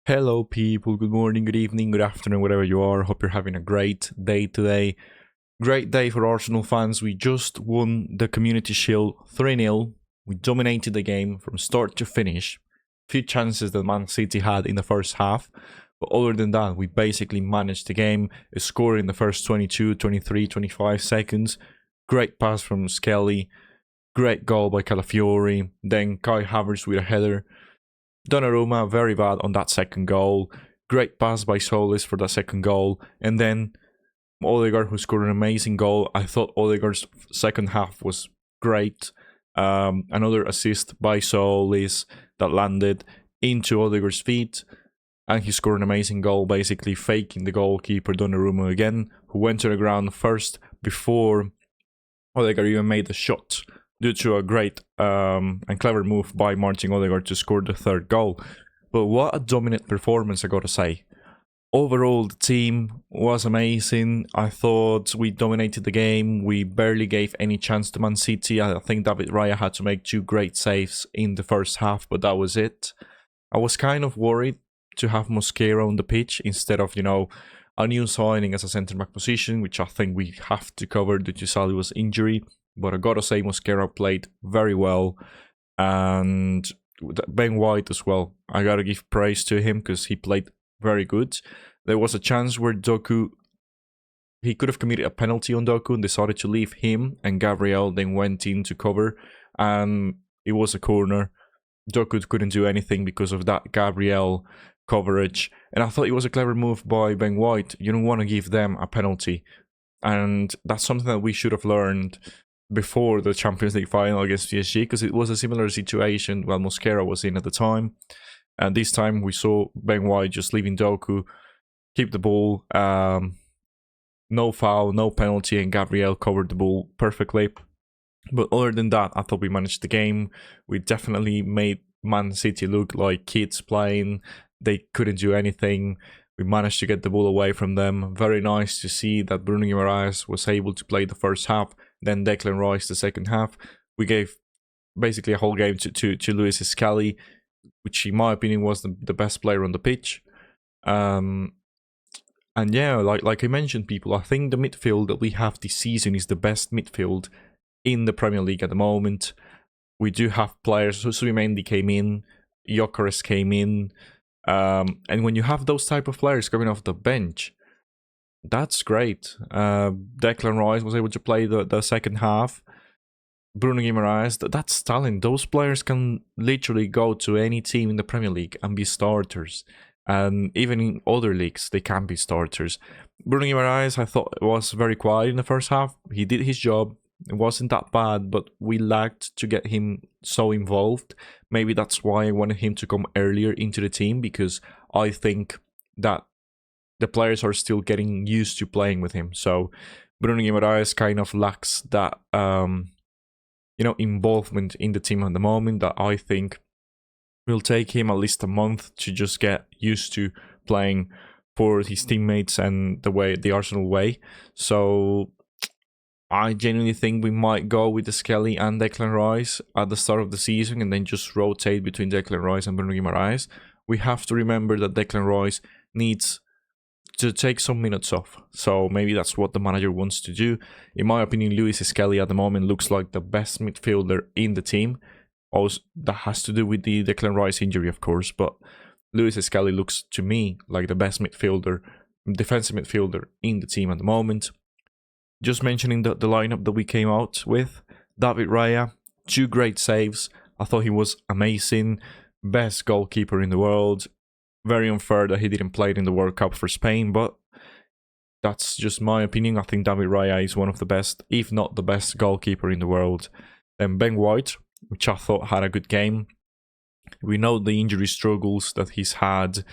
Hello, people. Good morning, good evening, good afternoon, whatever you are. Hope you're having a great day today. Great day for Arsenal fans. We just won the Community Shield 3-0. We dominated the game from start to finish. Few chances that Man City had in the first half. But other than that, we basically managed the game. A score in the first 22, 23, 25 seconds. Great pass from Skelly. Great goal by Calafiori. Then Kai Havertz with a header. Donnarumma, very bad on that second goal. Great pass by Solis for that second goal. And then Odegaard, who scored an amazing goal. I thought Odegaard's second half was great. Another assist by Solis that landed into Odegaard's feet. And he scored an amazing goal, basically faking the goalkeeper Donnarumma again, who went to the ground first before Odegaard even made the shot, due to a great and clever move by Martin Odegaard to score the third goal. But what a dominant performance, I gotta say. Overall, the team was amazing. I thought we dominated the game. We barely gave any chance to Man City. I think David Raya had to make two great saves in the first half, but that was it. I was kind of worried to have Mosquera on the pitch instead of, a new signing as a centre-back position, which I think we have to cover due to Saliba's injury. But I gotta say, Mosquera played very well. And Ben White as well. I gotta give praise to him because he played very good. There was a chance where he could have committed a penalty on Doku and decided to leave him, and Gabriel then went in to cover. And it was a corner. Doku couldn't do anything because of that Gabriel coverage. And I thought it was a clever move by Ben White. You don't want to give them a penalty. And that's something that we should have learned before the Champions League final against PSG, because it was a similar situation while Mosquera was in at the time. And this time we saw Ben White just leaving Doku, keep the ball, no foul, no penalty, and Gabriel covered the ball perfectly. But other than that, I thought we managed the game. We definitely made Man City look like kids playing. They couldn't do anything. We managed to get the ball away from them. Very nice to see that Bruno Guimaraes was able to play the first half, then Declan Rice the second half. We gave basically a whole game to Luis Skelly, which in my opinion was the best player on the pitch. And yeah, like I mentioned, people, I think the midfield that we have this season is the best midfield in the Premier League at the moment. We do have players. Subimendi came in, Gyökeres came in. And when you have those type of players coming off the bench, that's great. Declan Rice was able to play the second half. Bruno Guimaraes, that's talent. Those players can literally go to any team in the Premier League and be starters. And even in other leagues, they can be starters. Bruno Guimaraes, I thought, was very quiet in the first half. He did his job. It wasn't that bad, but we lacked to get him so involved. Maybe that's why I wanted him to come earlier into the team, because I think that the players are still getting used to playing with him. So Bruno Guimaraes kind of lacks that, involvement in the team at the moment, that I think will take him at least a month to just get used to playing for his teammates and the Arsenal way. So I genuinely think we might go with the Skelly and Declan Rice at the start of the season and then just rotate between Declan Rice and Bruno Guimaraes. We have to remember that Declan Rice needs to take some minutes off. So maybe that's what the manager wants to do. In my opinion, Luis Skelly at the moment looks like the best midfielder in the team. Also, that has to do with the Declan Rice injury, of course, but Luis Skelly looks to me like the best defensive midfielder in the team at the moment. Just mentioning the lineup that we came out with: David Raya, 2 great saves. I thought he was amazing. Best goalkeeper in the world. Very unfair that he didn't play in the World Cup for Spain, but that's just my opinion. I think David Raya is one of the best, if not the best goalkeeper in the world. Then Ben White, which I thought had a good game. We know the injury struggles that he's had.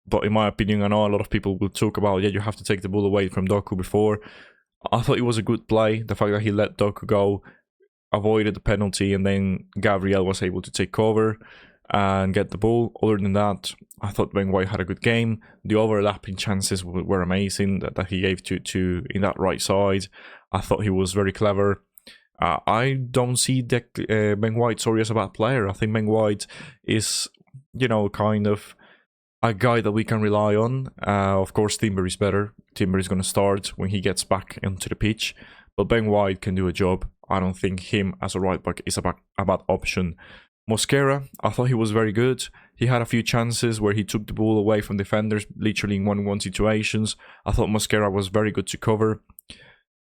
But in my opinion, I know a lot of people will talk about, you have to take the ball away from Doku before. I thought it was a good play. The fact that he let Doku go, avoided the penalty, and then Gabriel was able to take cover and get the ball. Other than that, I thought Ben White had a good game. The overlapping chances were amazing that he gave to in that right side. I thought he was very clever. I don't see Ben White, sorry, as a bad player. I think Ben White is kind of a guy that we can rely on. Of course, Timber is better. Timber is going to start when he gets back into the pitch, but Ben White can do a job. I don't think him as a right back is a bad option. Mosquera, I thought he was very good. He had a few chances where he took the ball away from defenders, literally in 1-on-1 situations. I thought Mosquera was very good to cover.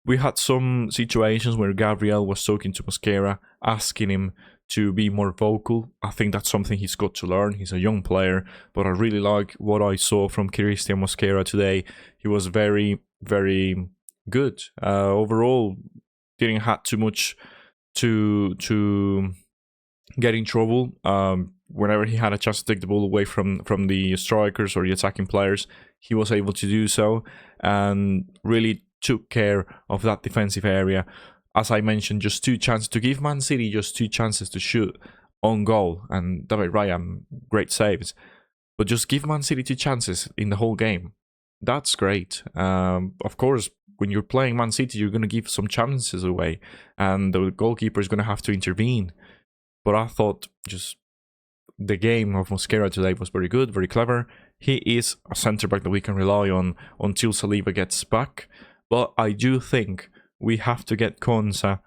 We had some situations where Gabriel was talking to Mosquera, asking him to be more vocal. I think that's something he's got to learn. He's a young player, but I really like what I saw from Christian Mosquera today. He was very, very good. Overall, didn't have too much to get in trouble. Whenever he had a chance to take the ball away from the strikers or the attacking players, he was able to do so and really took care of that defensive area. As I mentioned, just 2 chances to give Man City just 2 chances to shoot on goal, and David Raya, great saves. But just give Man City 2 chances in the whole game. That's great. Of course, when you're playing Man City, you're going to give some chances away, and the goalkeeper is going to have to intervene. But I thought just the game of Mosquera today was very good, very clever. He is a centre-back that we can rely on until Saliba gets back. But I do think we have to get Konsa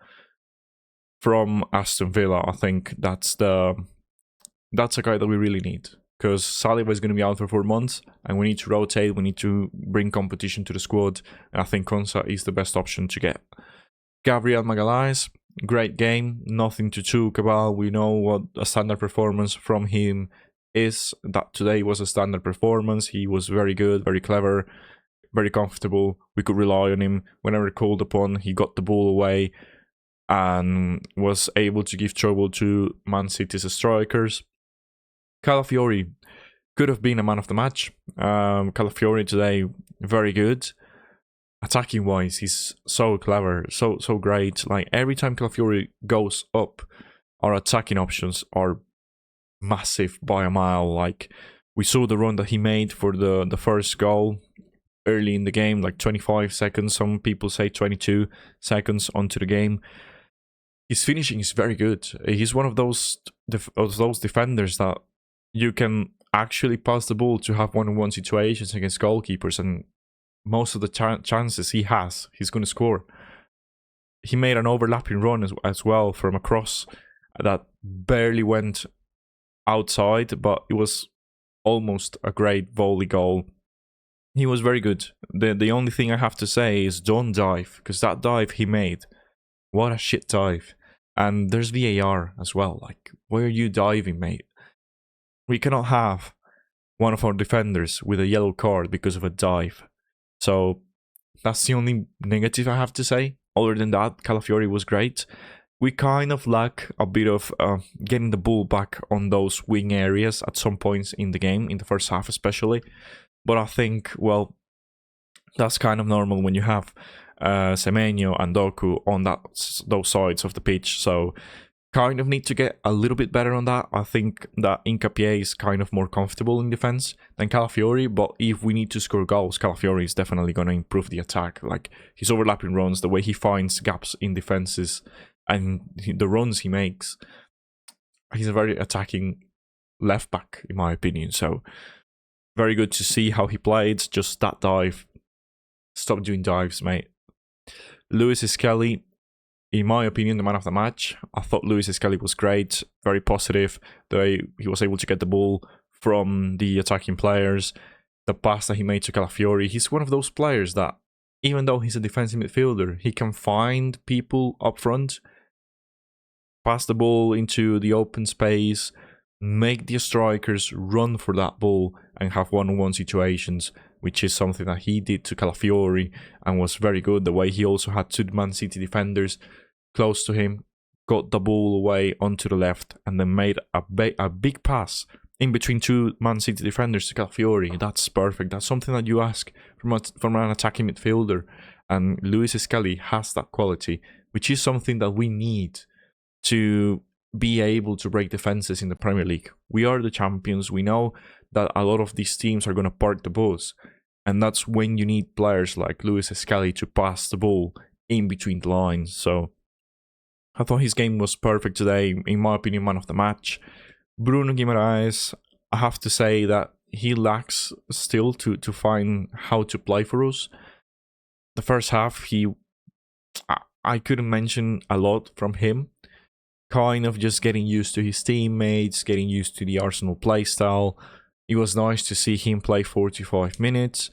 from Aston Villa. I think that's a guy that we really need, because Saliba is going to be out for 4 months, and we need to rotate. We need to bring competition to the squad, and I think Konsa is the best option to get. Gabriel Magalhaes, great game, nothing to talk about. We know what a standard performance from him is. That today was a standard performance. He was very good, very clever, very comfortable. We could rely on him whenever called upon. He got the ball away and was able to give trouble to Man City's strikers. Calafiori could have been a man of the match. Calafiori today, very good. Attacking wise, he's so clever, so great. Like, every time Calafiori goes up, our attacking options are massive by a mile. Like, we saw the run that he made for the first goal early in the game, like 25 seconds. Some people say 22 seconds onto the game. His finishing is very good. He's one of those defenders that you can actually pass the ball to have 1-on-1 situations against goalkeepers, and most of the chances he has, he's going to score. He made an overlapping run as well from a cross that barely went outside, but it was almost a great volley goal. He was very good. The only thing I have to say is don't dive, because that dive he made, what a shit dive. And there's VAR as well. Like, where are you diving, mate? We cannot have one of our defenders with a yellow card because of a dive. So that's the only negative I have to say. Other than that, Calafiori was great. We kind of lack a bit of getting the ball back on those wing areas at some points in the game, in the first half especially. But I think, well, that's kind of normal when you have Semenyo and Doku on those sides of the pitch. So kind of need to get a little bit better on that. I think that Hincapié is kind of more comfortable in defense than Calafiori, but if we need to score goals, Calafiori is definitely going to improve the attack. Like, his overlapping runs, the way he finds gaps in defenses, and the runs he makes, he's a very attacking left back, in my opinion. So very good to see how he played. Just that dive. Stop doing dives, mate. Lewis Skelly, in my opinion, the man of the match. I thought Lewis Skelly was great, very positive. He was able to get the ball from the attacking players. The pass that he made to Calafiori, he's one of those players that, even though he's a defensive midfielder, he can find people up front, pass the ball into the open space, make the strikers run for that ball and have 1-on-1 situations, which is something that he did to Calafiori and was very good. The way he also had 2 Man City defenders close to him, got the ball away onto the left, and then made a big pass in between 2 Man City defenders to Calafiori. That's perfect. That's something that you ask from an attacking midfielder, and Lewis Skelly has that quality, which is something that we need to be able to break defenses in the Premier League. We are the champions. We know that a lot of these teams are going to park the bus, and that's when you need players like Lewis Skelly to pass the ball in between the lines. So I thought his game was perfect today. In my opinion, man of the match. Bruno Guimaraes, I have to say that he lacks still to find how to play for us. The first half, I couldn't mention a lot from him. Kind of just getting used to his teammates, getting used to the Arsenal playstyle. It was nice to see him play 45 minutes.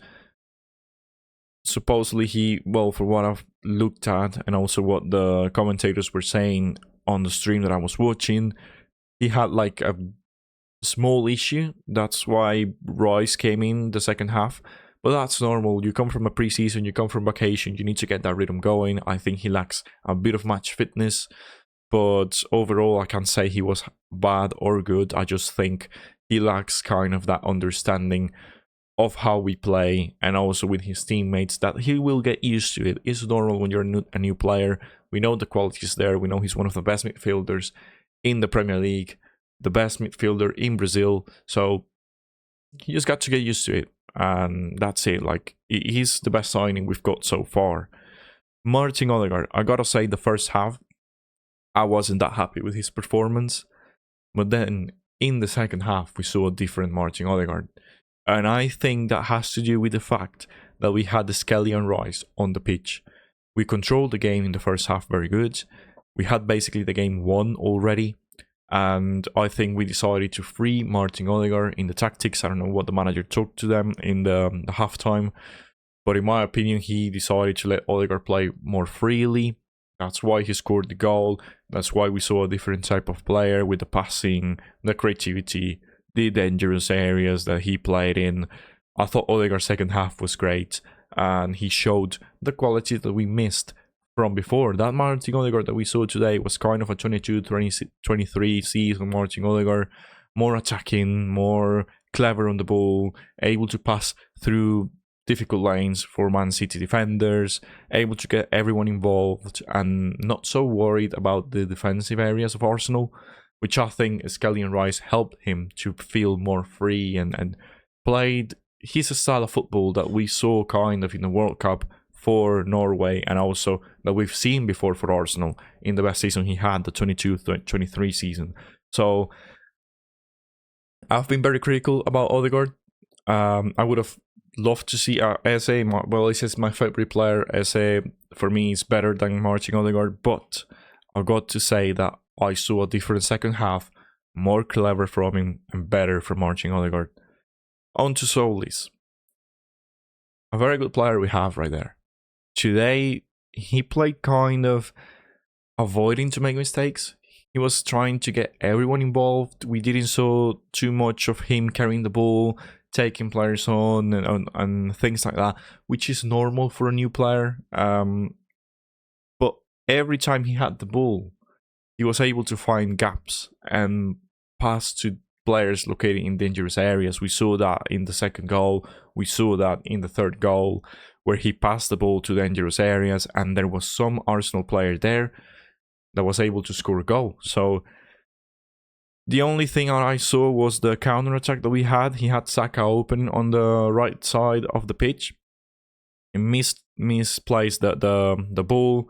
Supposedly for what I've looked at and also what the commentators were saying on the stream that I was watching, he had like a small issue. That's why Rice came in the second half. But that's normal. You come from a preseason, you come from vacation, you need to get that rhythm going. I think he lacks a bit of match fitness. But overall, I can't say he was bad or good. I just think he lacks kind of that understanding of how we play, and also with his teammates, that he will get used to it. It's normal when you're a new player. We know the quality is there. We know he's one of the best midfielders in the Premier League, the best midfielder in Brazil. So he just got to get used to it, and that's it. Like, he's the best signing we've got so far. Martin Odegaard, I gotta say, the first half, I wasn't that happy with his performance. But then in the second half, we saw a different Martin Odegaard. And I think that has to do with the fact that we had the Skelly and Rice on the pitch. We controlled the game in the first half very good. We had basically the game won already. And I think we decided to free Martin Odegaard in the tactics. I don't know what the manager talked to them in the halftime. But in my opinion, he decided to let Odegaard play more freely. That's why he scored the goal. That's why we saw a different type of player with the passing, the creativity, the dangerous areas that he played in. I thought Odegaard's second half was great, and he showed the quality that we missed from before. That Martin Odegaard that we saw today was kind of a 22-23 season Martin Odegaard, more attacking, more clever on the ball, able to pass through difficult lanes for Man City defenders, able to get everyone involved, and not so worried about the defensive areas of Arsenal, which I think Skelly and Rice helped him to feel more free and played his style of football that we saw kind of in the World Cup for Norway, and also that we've seen before for Arsenal in the best season he had, the 22-23 season. So I've been very critical about Odegaard. I would have loved to see Eze. Well, he says my favorite player. Eze for me is better than Martin Odegaard, but I've got to say that I saw a different second half, more clever from him and better from Martin Odegaard. On to Solis. A very good player we have right there. Today, he played kind of avoiding to make mistakes. He was trying to get everyone involved. We didn't saw too much of him carrying the ball, taking players on and things like that, which is normal for a new player. But every time he had the ball, he was able to find gaps and pass to players located in dangerous areas. We saw that in the second goal. We saw that in the third goal, where he passed the ball to dangerous areas, and there was some Arsenal player there that was able to score a goal. So the only thing I saw was the counter-attack that we had. He had Saka open on the right side of the pitch. He misplaced the ball,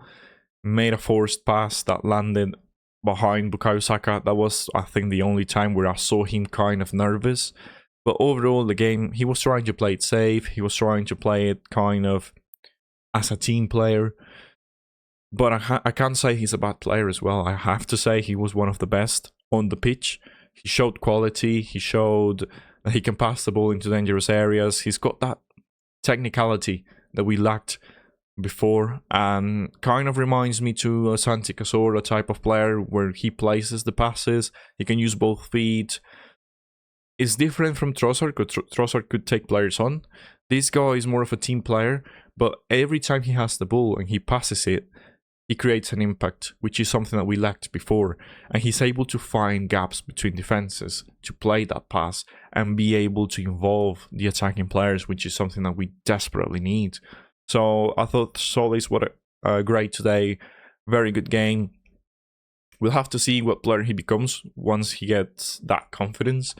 made a forced pass that landed behind Bukayo Saka. That was, I think, the only time where I saw him kind of nervous. But overall, the game, he was trying to play it safe. He was trying to play it kind of as a team player. But I can't say he's a bad player as well. I have to say he was one of the best on the pitch. He showed quality. He showed that he can pass the ball into dangerous areas. He's got that technicality that we lacked before, and kind of reminds me to a Santi Cazorla type of player, where he places the passes. He can use both feet. It's different from Trossard, because Trossard could take players on. This guy is more of a team player, but every time he has the ball and he passes it, he creates an impact, which is something that we lacked before. And he's able to find gaps between defenses to play that pass and be able to involve the attacking players, which is something that we desperately need. So I thought Solis was great today. Very good game. We'll have to see what player he becomes once he gets that confidence.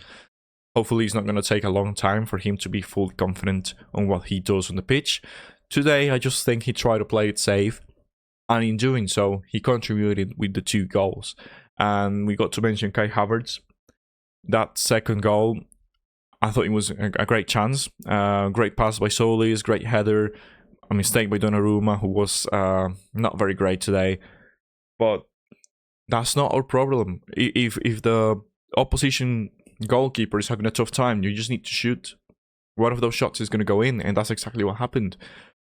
Hopefully it's not going to take a long time for him to be fully confident on what he does on the pitch. Today, I just think he tried to play it safe. And in doing so, he contributed with the 2 goals. And we got to mention Kai Havertz. That second goal, I thought it was a great chance. Great pass by Solis, great header. A mistake by Donnarumma, who was not very great today. But that's not our problem. If the opposition goalkeeper is having a tough time, you just need to shoot. One of those shots is going to go in, and that's exactly what happened.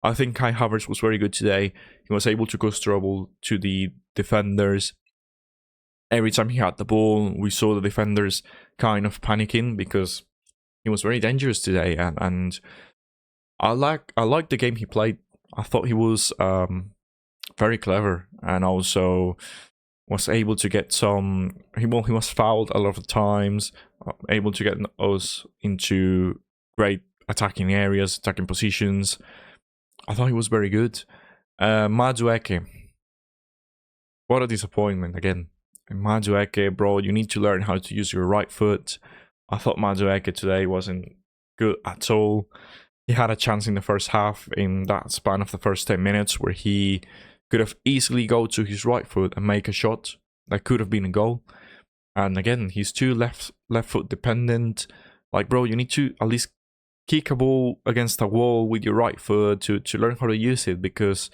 I think Kai Havertz was very good today. He was able to cause trouble to the defenders. Every time he had the ball, we saw the defenders kind of panicking because he was very dangerous today. And I like the game he played. I thought he was very clever, and also was able to get some. He was fouled a lot of times, able to get us into great attacking areas, attacking positions. I thought he was very good. Madueke, what a disappointment again. Madueke, bro, you need to learn how to use your right foot. I thought Madueke today wasn't good at all. He had a chance in the first half, in that span of the first 10 minutes, where he could have easily go to his right foot and make a shot that could have been a goal. And again, he's too left foot dependent. Like, bro, you need to at least kick a ball against a wall with your right foot to learn how to use it, because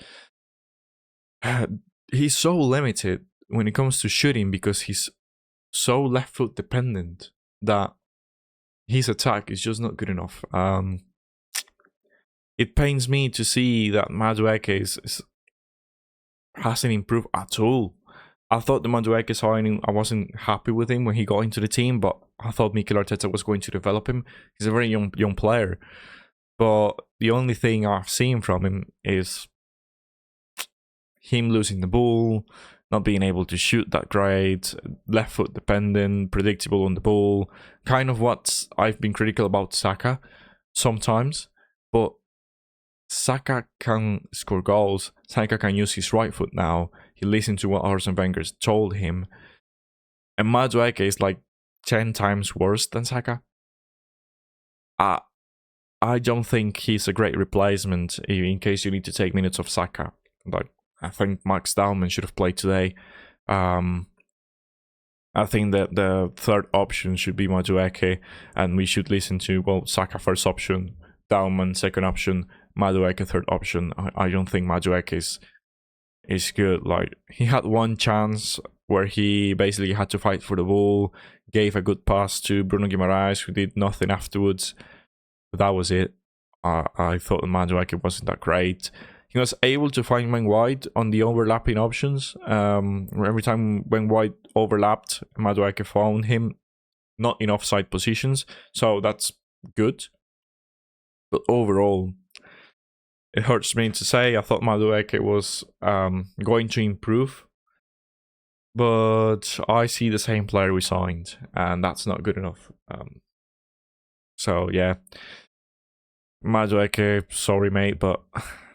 he's so limited when it comes to shooting, because he's so left foot dependent that his attack is just not good enough. It pains me to see that Madueke hasn't improved at all. I thought the Madueke signing, I wasn't happy with him when he got into the team, but I thought Mikel Arteta was going to develop him. He's a very young player. But the only thing I've seen from him is him losing the ball, not being able to shoot that great, left foot dependent, predictable on the ball. Kind of what I've been critical about Saka sometimes. But Saka can score goals. Saka can use his right foot now. He listened to what Arsene Wenger told him. And Madueke is like 10 times worse than Saka. I don't think he's a great replacement in case you need to take minutes off Saka. Like, I think Max Dowman should have played today. I think that the third option should be Madueke, and we should listen to, well, Saka first option, Dowman second option, Madueke third option. I don't think Madueke is good. Like, he had one chance where he basically had to fight for the ball, gave a good pass to Bruno Guimaraes, who did nothing afterwards. But that was it. I thought the Madueke wasn't that great. He was able to find Ben White on the overlapping options. Every time Ben White overlapped, Madueke found him, not in offside positions. So that's good. But overall, it hurts me to say, I thought Madueke was going to improve. But I see the same player we signed, and that's not good enough. So yeah, Madueke, sorry mate, but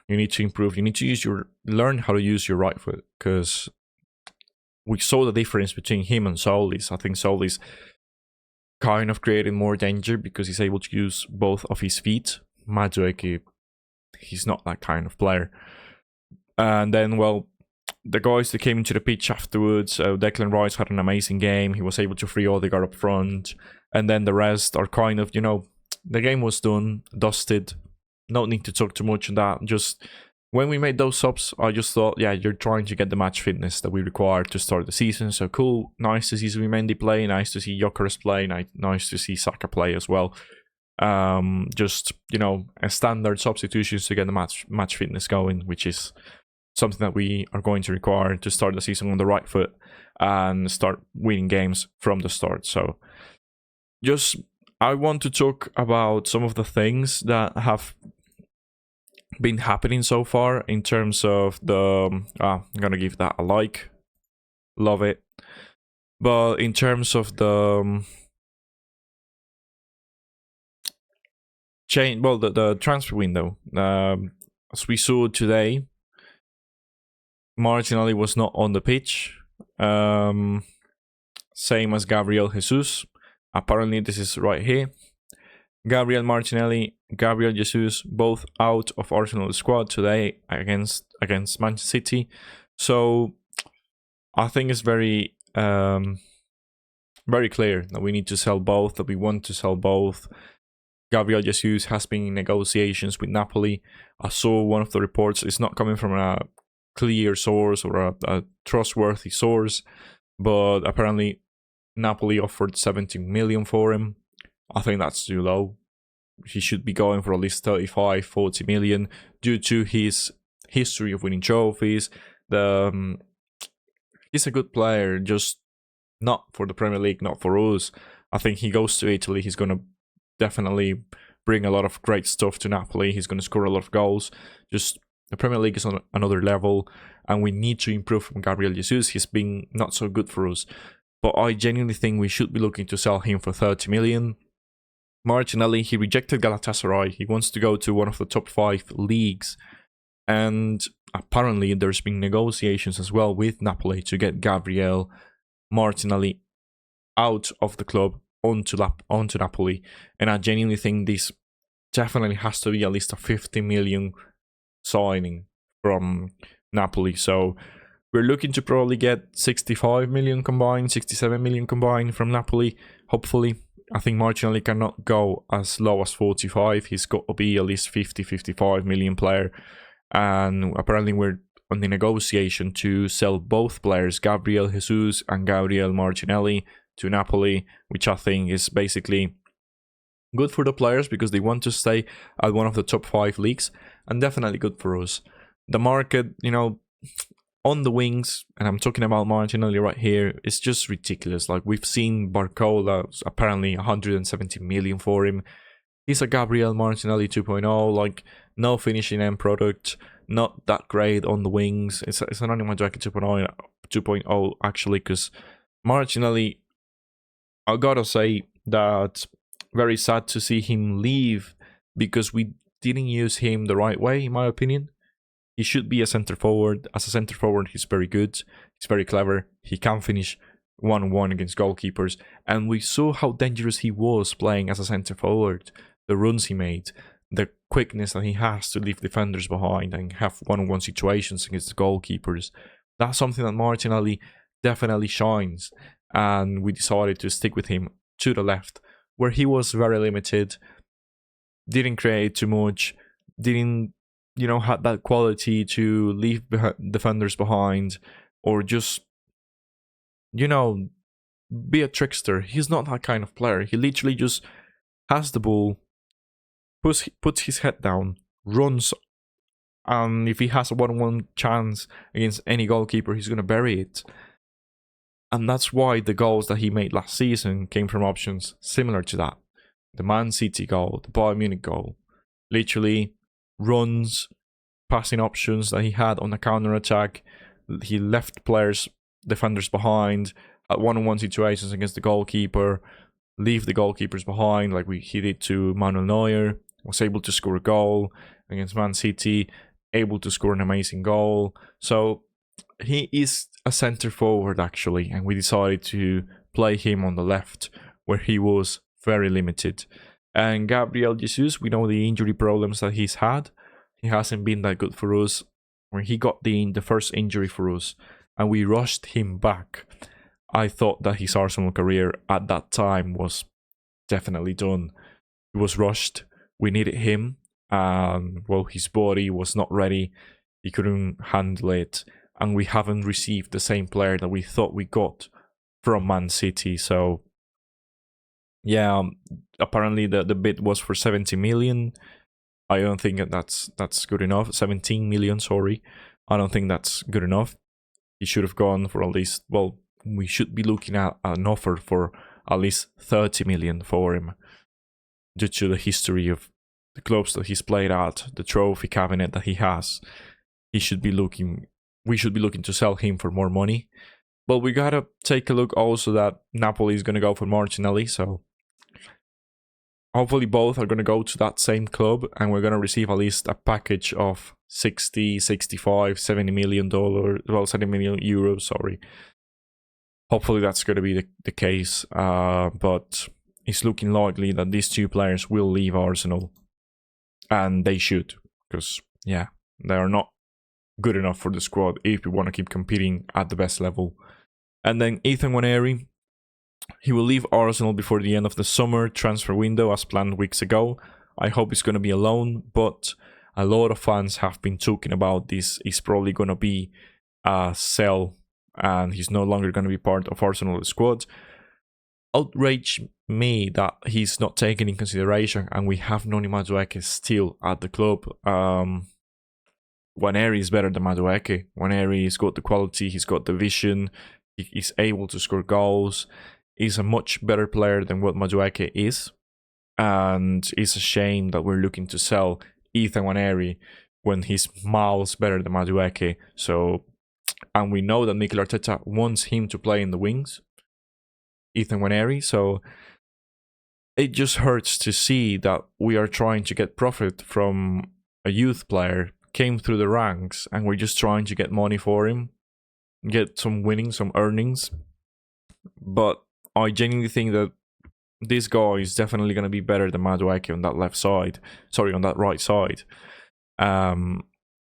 you need to improve. You need to learn how to use your right foot, because we saw the difference between him and Solis. I think Solis kind of created more danger because he's able to use both of his feet. Madueke, he's not that kind of player. And then, well, the guys that came into the pitch afterwards, Declan Rice had an amazing game. He was able to free Odegaard up front. And then the rest are kind of, the game was done, dusted. No need to talk too much on that. Just when we made those subs, I just thought, yeah, you're trying to get the match fitness that we require to start the season. So cool. Nice to see Zubimendi play. Nice to see Gyökeres play. Nice to see Saka play as well. Just, a standard substitutions to get the match fitness going, which is something that we are going to require to start the season on the right foot and start winning games from the start. So I want to talk about some of the things that have been happening so far in terms of the... I'm going to give that a like. Love it. But in terms of the... the transfer window. As we saw today, Martinelli was not on the pitch. Same as Gabriel Jesus. Apparently, this is right here. Gabriel Martinelli, Gabriel Jesus, both out of Arsenal squad today against Manchester City. So I think it's very very clear that we need to sell both, that we want to sell both. Gabriel Jesus has been in negotiations with Napoli. I saw one of the reports. It's not coming from a clear source or a trustworthy source, but apparently Napoli offered 70 million for him. I think that's too low. He should be going for at least 35, 40 million due to his history of winning trophies. He's a good player, just not for the Premier League, not for us. I think he goes to Italy, he's going to definitely bring a lot of great stuff to Napoli. He's going to score a lot of goals. Just the Premier League is on another level, and we need to improve from Gabriel Jesus. He's been not so good for us, but I genuinely think we should be looking to sell him for 30 million. Martinelli, he rejected Galatasaray. He wants to go to one of the top 5 leagues, and apparently there's been negotiations as well with Napoli to get Gabriel Martinelli out of the club onto Napoli. And I genuinely think this definitely has to be at least a 50 million signing from Napoli. So we're looking to probably get 65 million combined, 67 million combined from Napoli, hopefully. I think Martinelli cannot go as low as 45. He's got to be at least 50, 55 million player. And apparently we're on the negotiation to sell both players, Gabriel Jesus and Gabriel Martinelli, to Napoli, which I think is basically good for the players because they want to stay at one of the top 5 leagues, and definitely good for us. The market, on the wings, and I'm talking about Martinelli right here, it's just ridiculous. Like, we've seen Barcola, apparently 170 million for him. He's a Gabriel Martinelli 2.0, like, no finishing end product, not that great on the wings. It's an Animal Jacket 2.0 actually, because Martinelli, I gotta say that very sad to see him leave because we didn't use him the right way, in my opinion. He should be a center forward. As a center forward, he's very good. He's very clever. He can finish 1-on-1 against goalkeepers. And we saw how dangerous he was playing as a center forward. The runs he made, the quickness that he has to leave defenders behind and have 1-on-1 situations against the goalkeepers. That's something that Martinelli definitely shines. And we decided to stick with him to the left, where he was very limited, didn't create too much, didn't, have that quality to leave defenders behind, or just, be a trickster. He's not that kind of player. He literally just has the ball, puts his head down, runs, and if he has a 1-on-1 chance against any goalkeeper, he's going to bury it. And that's why the goals that he made last season came from options similar to that. The Man City goal, the Bayern Munich goal. Literally runs, passing options that he had on the counter-attack. He left defenders behind at 1-on-1 situations against the goalkeeper, leave the goalkeepers behind like he did to Manuel Neuer. Was able to score a goal against Man City, able to score an amazing goal. So he is a center forward actually, and we decided to play him on the left where he was very limited. And Gabriel Jesus, we know the injury problems that he's had. He hasn't been that good for us. When he got the first injury for us and we rushed him back, I thought that his Arsenal career at that time was definitely done. He was rushed. We needed him. His body was not ready. He couldn't handle it. And we haven't received the same player that we thought we got from Man City. So, yeah, apparently the bid was for 70 million. I don't think that's good enough. 17 million, sorry. I don't think that's good enough. He should have gone for at least, we should be looking at an offer for at least 30 million for him, due to the history of the clubs that he's played at, the trophy cabinet that he has. We should be looking to sell him for more money. But we gotta take a look also that Napoli is gonna go for Martinelli, so hopefully both are gonna go to that same club, and we're gonna receive at least a package of 60, 65, $70 million, 70 million euros, sorry. Hopefully that's gonna be the case, but it's looking likely that these two players will leave Arsenal, and they should, because they are not good enough for the squad if we want to keep competing at the best level. And then Ethan Nwaneri, He will leave Arsenal before the end of the summer transfer window as planned weeks ago. I hope he's going to be alone, but a lot of fans have been talking about this. He's probably going to be a sell and he's no longer going to be part of Arsenal's squad. Outrage me that he's not taken in consideration and we have Noni Madueke still at the club. Nwaneri is better than Madueke. Nwaneri has got the quality, he's got the vision, he's able to score goals. He's a much better player than what Madueke is. And it's a shame that we're looking to sell Ethan Nwaneri when he's miles better than Madueke. So, and we know that Mikel Arteta wants him to play in the wings, Ethan Nwaneri. So it just hurts to see that we are trying to get profit from a youth player, came through the ranks, and we're just trying to get money for him, get some winnings, some earnings. But I genuinely think that this guy is definitely going to be better than Madueke on that left side. Sorry, on that right side.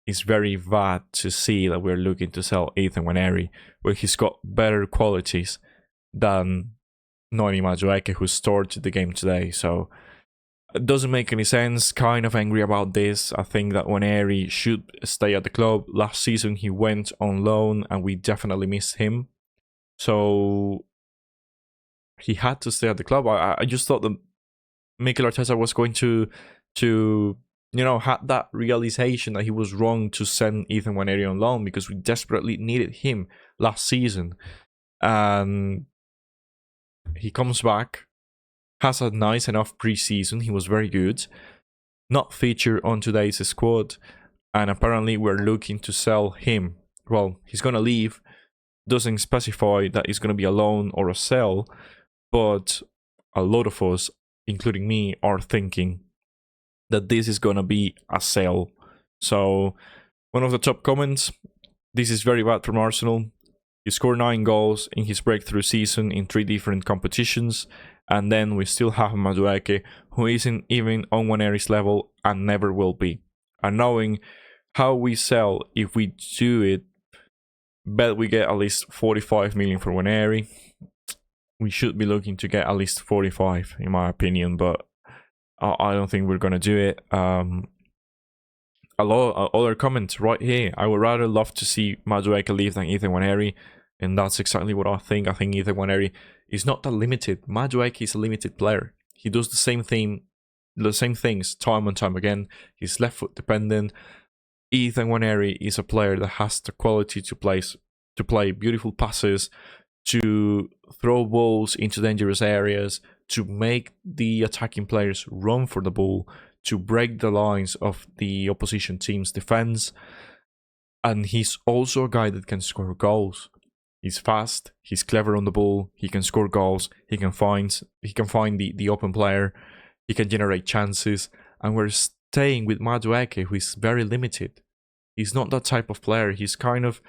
It's very bad to see that we're looking to sell Ethan Nwaneri, where he's got better qualities than Noni Madueke, who started the game today. So it doesn't make any sense. Kind of angry about this. I think that Nwaneri should stay at the club. Last season he went on loan and we definitely missed him. So he had to stay at the club. I just thought that Mikel Arteta was going to had that realization that he was wrong to send Ethan Nwaneri on loan because we desperately needed him last season. And he comes back, has a nice enough preseason. He was very good. Not featured on today's squad. And apparently we're looking to sell him. Well, he's going to leave. Doesn't specify that he's going to be a loan or a sell. But a lot of us, including me, are thinking that this is going to be a sell. So one of the top comments, this is very bad from Arsenal. He scored 9 goals in his breakthrough season in 3 different competitions. And then we still have Madueke, who isn't even on Nwaneri's level and never will be. And knowing how we sell, if we do it, bet we get at least 45 million for Nwaneri. We should be looking to get at least 45, in my opinion, but I don't think we're going to do it. A lot of other comments right here. I would rather love to see Madueke leave than Ethan Nwaneri, and that's exactly what I think. I think Ethan Nwaneri is not that limited. Madueke is a limited player. He does the same things time and time again. He's left foot dependent. Ethan Nwaneri is a player that has the quality to play beautiful passes, to throw balls into dangerous areas, to make the attacking players run for the ball, to break the lines of the opposition team's defense. And he's also a guy that can score goals. He's fast, he's clever on the ball, he can score goals, he can find the open player, he can generate chances, and we're staying with Madueke, who is very limited. He's not that type of player. He's kind of...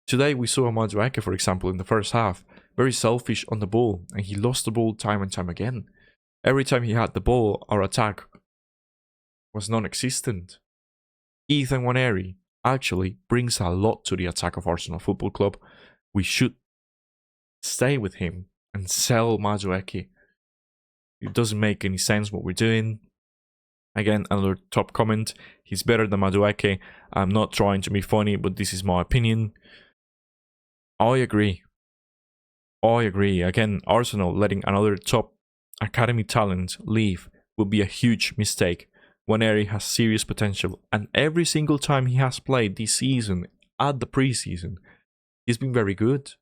Today we saw Madueke, for example, in the first half, very selfish on the ball, and he lost the ball time and time again. Every time he had the ball, our attack was non-existent. Ethan Nwaneri actually brings a lot to the attack of Arsenal Football Club. We should stay with him and sell Madueke. It doesn't make any sense what we're doing. Again, another top comment. He's better than Madueke. I'm not trying to be funny, but this is my opinion. I agree. Again, Arsenal letting another top academy talent leave would be a huge mistake. Nwaneri has serious potential, and every single time he has played this season at the preseason, he's been very good.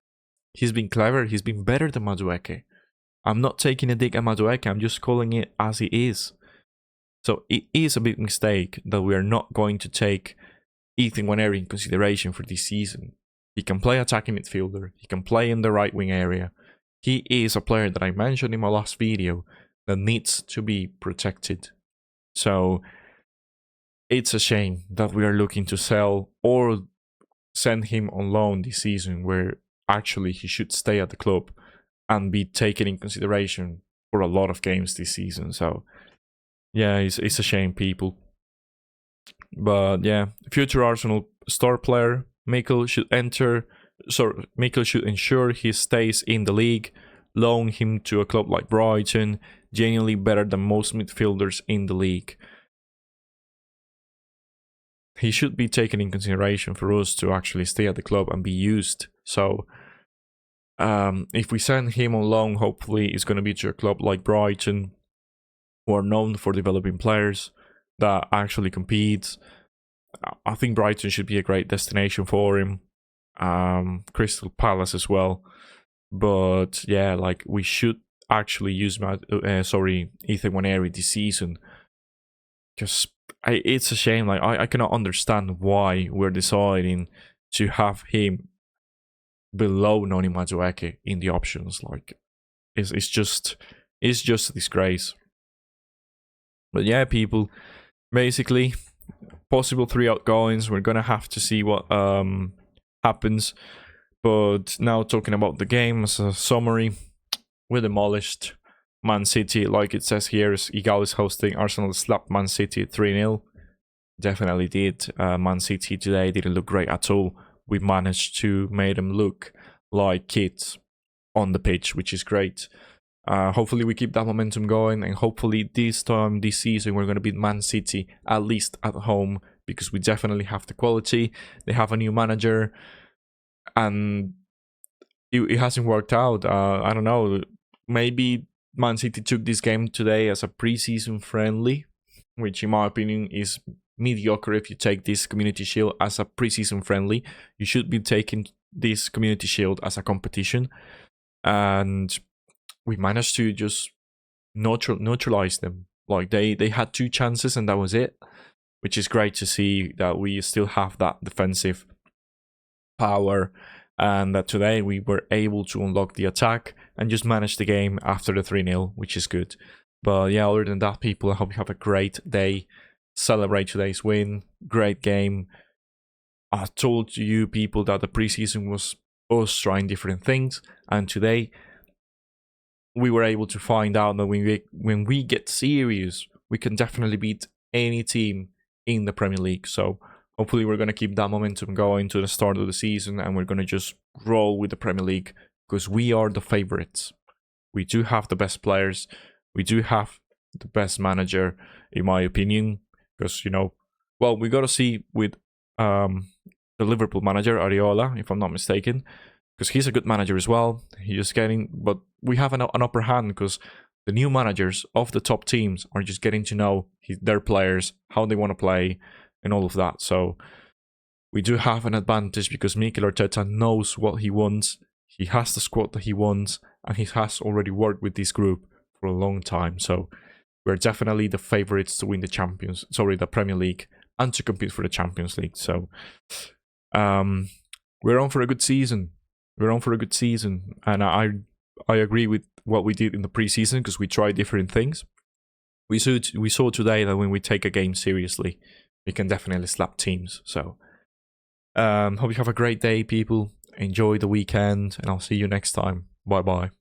He's been clever. He's been better than Madueke. I'm not taking a dig at Madueke. I'm just calling it as it is. So it is a big mistake that we are not going to take Ethan Nwaneri in consideration for this season. He can play attacking midfielder. He can play in the right wing area. He is a player that I mentioned in my last video that needs to be protected. So it's a shame that we are looking to sell or send him on loan this season, where actually he should stay at the club and be taken in consideration for a lot of games this season. So yeah, it's a shame, people. But yeah, future Arsenal star player Mikel should ensure he stays in the league. loan him to a club like Brighton, genuinely better than most midfielders in the league. He should be taken in consideration for us to actually stay at the club and be used. So if we send him on loan, hopefully it's going to be to a club like Brighton, who are known for developing players that actually compete. I think Brighton should be a great destination for him. Crystal Palace as well. But yeah, like we should actually use Ethan Nwaneri this season. Because it's a shame. Like I cannot understand why we're deciding to have him below Noni Madueke in the options. Like it's just a disgrace. But yeah, people, basically, possible 3 outgoings. We're gonna have to see what happens. But now talking about the game as a summary, we demolished Man City. Like it says here, Igal is hosting. Arsenal slapped Man City 3-0. Definitely did. Man City today didn't look great at all. We managed to make them look like kids on the pitch, which is great. Hopefully we keep that momentum going, and hopefully this season, we're going to beat Man City, at least at home, because we definitely have the quality. They have a new manager, and it hasn't worked out. I don't know, maybe Man City took this game today as a preseason friendly, which in my opinion is mediocre. If you take this Community Shield as a preseason friendly, you should be taking this Community Shield as a competition. And we managed to just neutralize them. Like they had 2 chances and that was it, which is great to see that we still have that defensive power, and that today we were able to unlock the attack and just manage the game after the 3-0, which is good. But yeah, other than that, people, I hope you have a great day. Celebrate today's win. Great game. I told you people that the preseason was us trying different things, and today we were able to find out that when we get serious, we can definitely beat any team in the Premier League. So hopefully we're going to keep that momentum going to the start of the season, and we're going to just roll with the Premier League, because we are the favorites. We do have the best players. We do have the best manager, in my opinion, because, you know, well, we got to see with the Liverpool manager, Areola, if I'm not mistaken, because he's a good manager as well. He's just getting, but we have an upper hand because the new managers of the top teams are just getting to know their players, how they want to play, and all of that. So we do have an advantage because Mikel Arteta knows what he wants. He has the squad that he wants, and he has already worked with this group for a long time. So we're definitely the favorites to win the Premier League, and to compete for the Champions League. So we're on for a good season. And I agree with what we did in the preseason, because we tried different things. We saw today that when we take a game seriously, we can definitely slap teams. So hope you have a great day, people. Enjoy the weekend, and I'll see you next time. Bye bye.